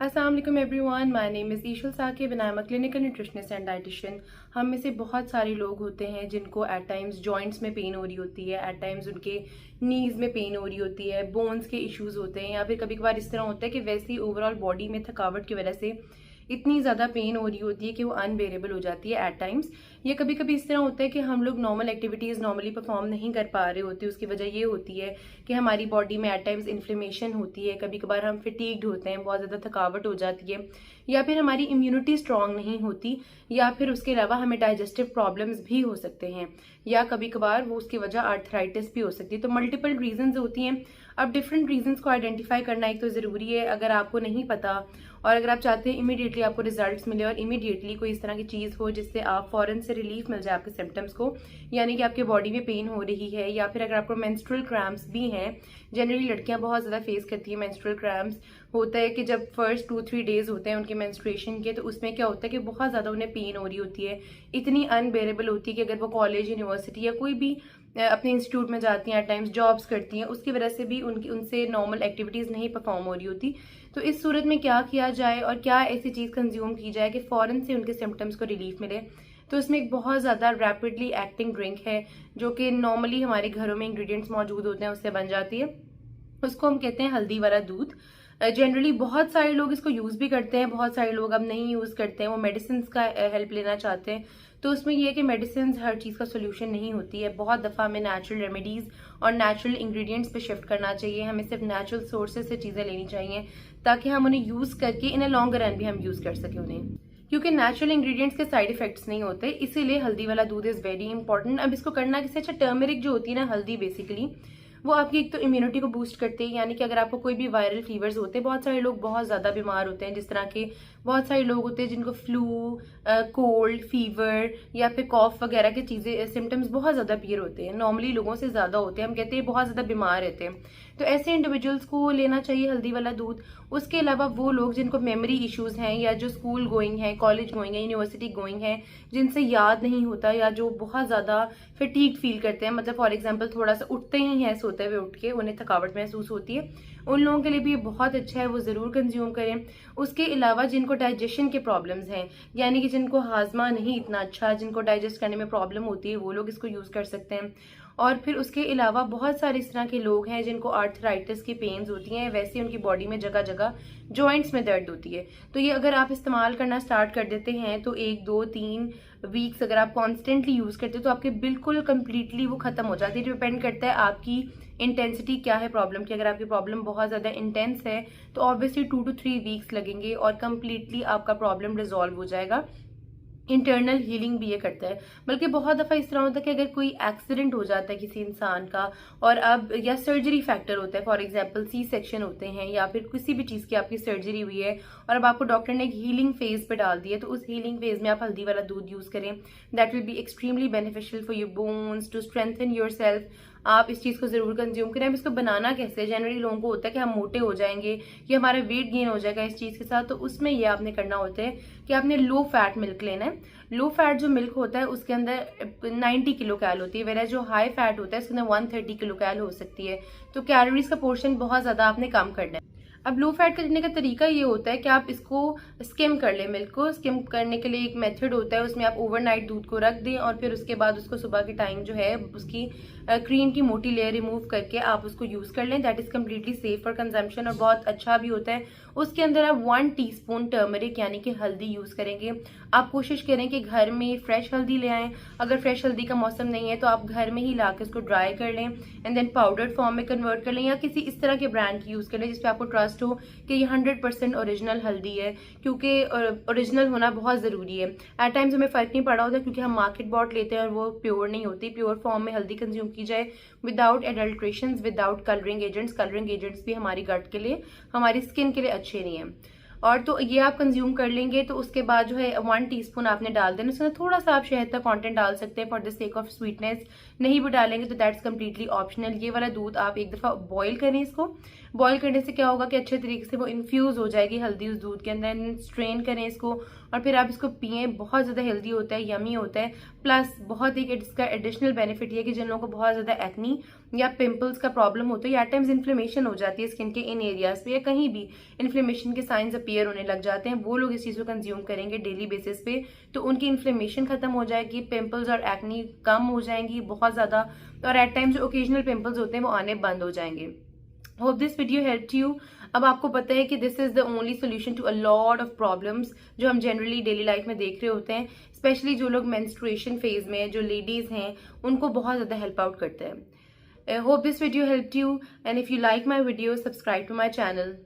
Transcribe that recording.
अस्सलाम वालेकुम everyone, my name is Eshal Saqib and I am a clinical nutritionist and dietitian. हम में से बहुत सारे लोग होते हैं जिनको एट टाइम्स जॉइंट्स में पेन हो रही होती है, एट टाइम्स उनके नीज़ में पेन हो रही होती है, बोन्स के इश्यूज होते हैं, या फिर कभी कभार इस तरह होता है कि वैसे ही ओवरऑल बॉडी में थकावट की वजह से इतनी ज़्यादा पेन हो रही होती है कि वो अनबेरेबल हो जाती है एट टाइम्स। या कभी कभी इस तरह होता है कि हम लोग नॉर्मल एक्टिविटीज़ नॉर्मली परफॉर्म नहीं कर पा रहे होते। उसकी वजह ये होती है कि हमारी बॉडी में एट टाइम्स इन्फ्लेमेशन होती है, कभी कभार हम फिटीग्ड होते हैं, बहुत ज़्यादा थकावट हो जाती है, या फिर हमारी इम्यूनिटी स्ट्रांग नहीं होती, या फिर उसके अलावा हमें डाइजेस्टिव प्रॉब्लम्स भी हो सकते हैं, या कभी कभार वो उसकी वजह आर्थराइटिस भी हो सकती है। तो मल्टीपल रीजंस होती हैं। अब डिफरेंट रीजंस को आइडेंटिफाई करना एक तो ज़रूरी है। अगर आपको नहीं पता और अगर आप चाहते हैं इमीडिएटली आपको रिजल्ट्स मिले और इमीडिएटली कोई इस तरह की चीज़ हो जिससे आप फौरन से रिलीफ मिल जाए आपके सिम्टम्स को, यानी कि आपके बॉडी में पेन हो रही है, या फिर अगर आपको मेंस्ट्रुअल क्रैम्प्स भी हैं। जनरली लड़कियां बहुत ज़्यादा फेस करती हैं मेंस्ट्रुअल क्रैम्प्स। होता है कि जब फर्स्ट 2-3 डेज होते हैं उनके मेंस्ट्रुएशन के, तो उसमें क्या होता है कि बहुत ज़्यादा उन्हें पेन हो रही होती है, इतनी अनबेरेबल होती है कि अगर वो कॉलेज, यूनिवर्सिटी या कोई भी अपने इंस्टीट्यूट में जाती हैं, एट टाइम्स जॉब्स करती हैं, उसकी वजह से भी उनसे नॉर्मल एक्टिविटीज़ नहीं परफॉर्म हो रही होती। तो इस सूरत में क्या किया जाए और क्या ऐसी चीज़ कंज्यूम की जाए कि फ़ौरन से उनके सिम्टम्स को रिलीफ मिले। तो इसमें एक बहुत ज़्यादा रैपिडली एक्टिंग ड्रिंक है जो कि नॉर्मली हमारे घरों में इंग्रेडिएंट्स मौजूद होते हैं उससे बन जाती है। उसको हम कहते हैं हल्दी वाला दूध। जनरली बहुत सारे लोग इसको यूज़ भी करते हैं, बहुत सारे लोग अब नहीं यूज़ करते हैं, वो मेडिसिन का हेल्प लेना चाहते हैं। तो उसमें यह है कि मेडिसिन हर चीज़ का सोल्यूशन नहीं होती है। बहुत दफ़ा हमें नेचुरल रेमेडीज़ और नेचुरल इंग्रेडिएंट्स पे शिफ्ट करना चाहिए। हमें सिर्फ नेचुरल सोर्सेज से चीज़ें लेनी चाहिए ताकि हम उन्हें यूज़ करके इन अ लॉन्ग रन भी हम यूज़ कर सकें उन्हें, क्योंकि नेचुरल इंग्रेडिएंट्स के साइड इफेक्ट्स नहीं होते। इसीलिए हल्दी वाला दूध इज़ वेरी इंपॉर्टेंट। अब इसको करना किससे अच्छा, टर्मरिक जो होती है ना हल्दी, बेसिकली वो आपकी एक तो इम्यूनिटी को बूस्ट करते हैं। यानी कि अगर आपको कोई भी वायरल फीवर्स होते हैं, बहुत सारे लोग बहुत ज़्यादा बीमार होते हैं, जिस तरह के बहुत सारे लोग होते हैं जिनको फ्लू, कोल्ड, फीवर या फिर कॉफ वगैरह की चीज़ें, सिम्टम्स बहुत ज़्यादा अपीयर होते हैं, नॉर्मली लोगों से ज़्यादा होते हैं। हम कहते हैं बहुत ज़्यादा बीमार रहते हैं, तो ऐसे इंडिविजुअल्स को लेना चाहिए हल्दी वाला दूध। उसके अलावा वो लोग जिनको मेमोरी इश्यूज़ हैं, या जो स्कूल गोइंग है, कॉलेज गोइंग है, यूनिवर्सिटी गोइंग है, जिनसे याद नहीं होता, या जो बहुत ज़्यादा फटीग फील करते हैं, मतलब फॉर एग्जांपल थोड़ा सा उठते ही हैं, सोते हुए उठ के उन्हें थकावट महसूस होती है, उन लोगों के लिए भी ये बहुत अच्छा है, वो ज़रूर कंज्यूम करें। उसके अलावा जिनको डाइजेशन के प्रॉब्लम्स हैं, यानी कि जिनको हाजमा नहीं इतना अच्छा, जिनको डाइजेस्ट करने में प्रॉब्लम होती है, वो लोग इसको यूज़ कर सकते हैं। और फिर उसके अलावा बहुत सारे इस तरह के लोग हैं जिनको आर्थराइटिस की पेन्स होती हैं, वैसे उनकी बॉडी में जगह जगह जॉइंट्स में दर्द होती है। तो ये अगर आप इस्तेमाल करना स्टार्ट कर देते हैं तो 1-2-3 वीक्स अगर आप कॉन्स्टेंटली यूज़ करते हैं तो आपके बिल्कुल कंप्लीटली वो खत्म हो जाती है। डिपेंड करता है आपकी इंटेंसिटी क्या है प्रॉब्लम की। अगर आपकी प्रॉब्लम बहुत ज़्यादा इंटेंस है तो ऑब्वियसली 2 to 3 वीक्स लगेंगे और कंप्लीटली आपका प्रॉब्लम रिजॉल्व हो जाएगा। इंटरनल हीलिंग भी ये करता है। बल्कि बहुत दफ़ा इस तरह होता है कि अगर कोई एक्सीडेंट हो जाता है किसी इंसान का, और अब या सर्जरी फैक्टर होता है, फॉर एग्जांपल सी सेक्शन होते हैं, या फिर किसी भी चीज़ की आपकी सर्जरी हुई है और अब आपको डॉक्टर ने एक हीलिंग फेज पे डाल दिया, तो उस हीलिंग फेज में आप हल्दी वाला दूध यूज़ करें। That will be extremely beneficial for your bones to strengthen yourself. आप इस चीज़ को ज़रूर कंज्यूम करें। अब इसको बनाना कैसे है, जनरली लोगों को होता है कि हम मोटे हो जाएंगे कि हमारा वेट गेन हो जाएगा इस चीज़ के साथ, तो उसमें ये आपने करना होता है कि आपने लो फैट मिल्क लेना है। लो फैट जो मिल्क होता है उसके अंदर 90 किलो कैल होती है, वेरा जो हाई फैट होता है उसके अंदर 130 किलो कैल हो सकती है। तो कैलोरीज का पोर्शन बहुत ज़्यादा आपने कम करना है। अब लो फैट करने का तरीका ये होता है कि आप इसको स्किम कर लें। मिल्क को स्किम करने के लिए एक मेथड होता है, उसमें आप ओवरनाइट दूध को रख दें और फिर उसके बाद उसको सुबह के टाइम जो है उसकी क्रीम की मोटी लेयर रिमूव करके आप उसको यूज़ कर लें। That is completely safe for consumption और बहुत अच्छा भी होता है। उसके अंदर आप 1 टीस्पून टर्मरिक यानी कि हल्दी यूज़ करेंगे। आप कोशिश करें कि घर में फ्रेश हल्दी ले आएँ। अगर फ्रेश हल्दी का मौसम नहीं है तो आप घर में ही ला के उसको ड्राई कर लें एंड देन पाउडर फॉर्म में कन्वर्ट कर लें, या किसी इस तरह के ब्रांड की यूज़ कर लें जिसपे आपको ट्रस्ट हो कि ये 100% ओरिजिनल हल्दी है, क्योंकि ओरिजिनल होना बहुत ज़रूरी है। एट टाइम्स हमें फ़र्क नहीं पड़ा होता क्योंकि हम मार्केट बॉट लेते हैं और वो प्योर नहीं होती। प्योर फॉर्म में हल्दी कंज्यूम की जाए without adulterations, without colouring agents. Colouring agents भी हमारी गट के लिए, हमारी स्किन के लिए अच्छे नहीं हैं। और तो ये आप कंज्यूम कर लेंगे तो उसके बाद जो है 1 टीस्पून आपने डाल देना। उसमें थोड़ा सा आप शहद का कंटेंट डाल सकते हैं for the sake of sweetness. नहीं भी डालेंगे तो दैट्स कम्प्लीटली ऑप्शनल। ये वाला दूध आप एक दफ़ा बॉईल करें। इसको बॉईल करने से क्या होगा कि अच्छे तरीके से वो इन्फ्यूज़ हो जाएगी हल्दी उस दूध के अंदर। स्ट्रेन करें इसको और फिर आप इसको पिए। बहुत ज़्यादा हेल्दी होता है, यमी होता है। प्लस बहुत एक इसका एडिशनल बेनिफिट ये कि जिन लोगों को बहुत ज़्यादा एक्नी या पिंपल्स का प्रॉब्लम होता है या एट टाइम्स इन्फ्लेमेशन हो जाती है स्किन के इन एरियाज पे या कहीं भी इन्फ्लेमेशन के साइंस अपीयर होने लग जाते हैं, वो लोग इस चीज़ को कंज्यूम करेंगे डेली बेसिस पे तो उनकी इन्फ्लेमेशन खत्म हो जाएगी, पिंपल्स और एक्नी कम हो जाएंगी बहुत ज़्यादा, और एट टाइम्स जो ओकेजनल पिंपल्स होते हैं वो आने बंद हो जाएंगे। Hope this video help you. अब आपको पता है कि this is the only solution to a lot of problems जो हम जनरली डेली लाइफ में देख रहे होते हैं, स्पेशली जो लोग मेंस्ट्रुएशन फेज में जो लेडीज हैं उनको बहुत ज्यादा हेल्प आउट करते हैं। Hope this video help you, and if you like my video subscribe to my channel.